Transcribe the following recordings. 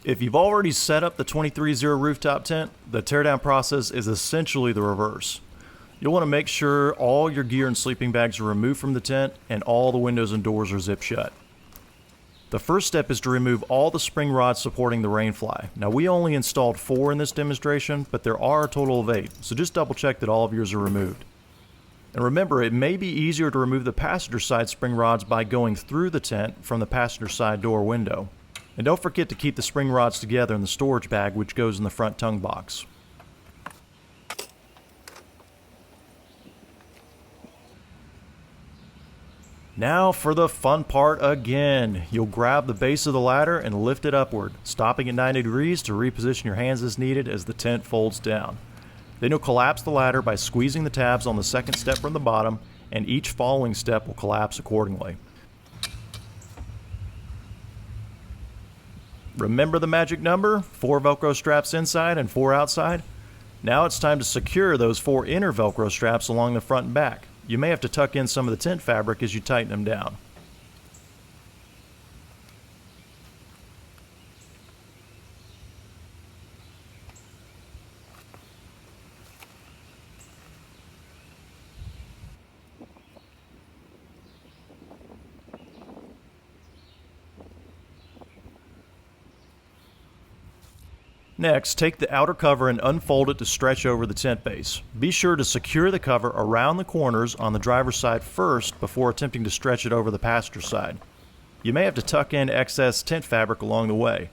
If you've already set up the 23Zero rooftop tent, the teardown process is essentially the reverse. You'll want to make sure all your gear and sleeping bags are removed from the tent and all the windows and doors are zipped shut. The first step is to remove all the spring rods supporting the rainfly. Now we only installed 4 in this demonstration, but there are a total of 8, so just double check that all of yours are removed. And remember, it may be easier to remove the passenger side spring rods by going through the tent from the passenger side door window. And don't forget to keep the spring rods together in the storage bag, which goes in the front tongue box. Now for the fun part again. You'll grab the base of the ladder and lift it upward, stopping at 90 degrees to reposition your hands as needed as the tent folds down. Then you'll collapse the ladder by squeezing the tabs on the second step from the bottom, and each following step will collapse accordingly. Remember the magic number? 4 Velcro straps inside and 4 outside? Now it's time to secure those 4 inner Velcro straps along the front and back. You may have to tuck in some of the tent fabric as you tighten them down. Next, take the outer cover and unfold it to stretch over the tent base. Be sure to secure the cover around the corners on the driver's side first before attempting to stretch it over the passenger side. You may have to tuck in excess tent fabric along the way.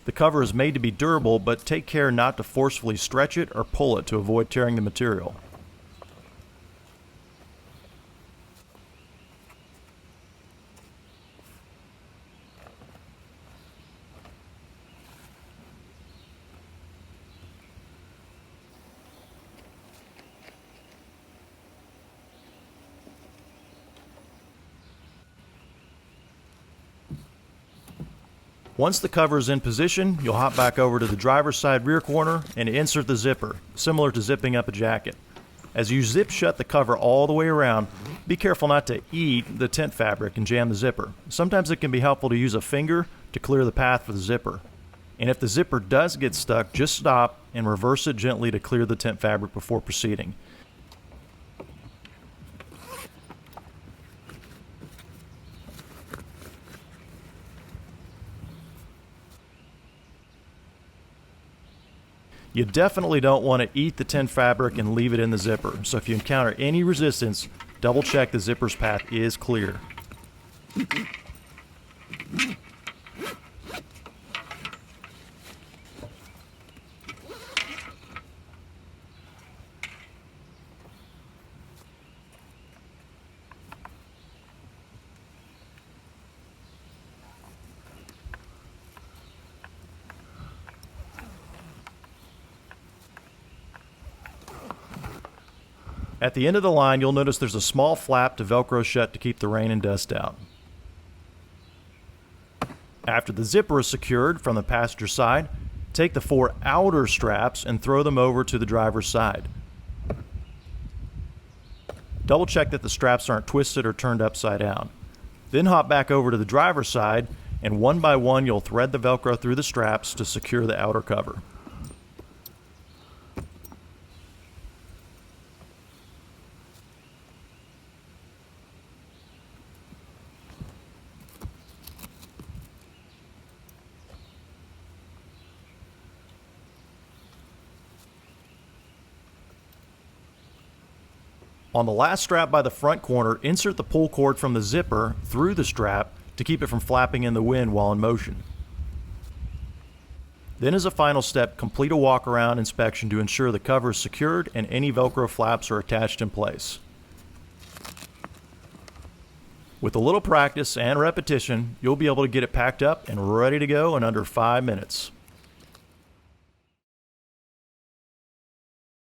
The cover is made to be durable, but take care not to forcefully stretch it or pull it to avoid tearing the material. Once the cover is in position, you'll hop back over to the driver's side rear corner and insert the zipper, similar to zipping up a jacket. As you zip shut the cover all the way around, be careful not to eat the tent fabric and jam the zipper. Sometimes it can be helpful to use a finger to clear the path for the zipper. And if the zipper does get stuck, just stop and reverse it gently to clear the tent fabric before proceeding. You definitely don't want to eat the tent fabric and leave it in the zipper, so if you encounter any resistance, double check the zipper's path is clear. At the end of the line, you'll notice there's a small flap to Velcro shut to keep the rain and dust out. After the zipper is secured from the passenger side, take the 4 outer straps and throw them over to the driver's side. Double check that the straps aren't twisted or turned upside down. Then hop back over to the driver's side, and one by one you'll thread the Velcro through the straps to secure the outer cover. On the last strap by the front corner, insert the pull cord from the zipper through the strap to keep it from flapping in the wind while in motion. Then as a final step, complete a walk-around inspection to ensure the cover is secured and any Velcro flaps are attached in place. With a little practice and repetition, you'll be able to get it packed up and ready to go in under 5 minutes.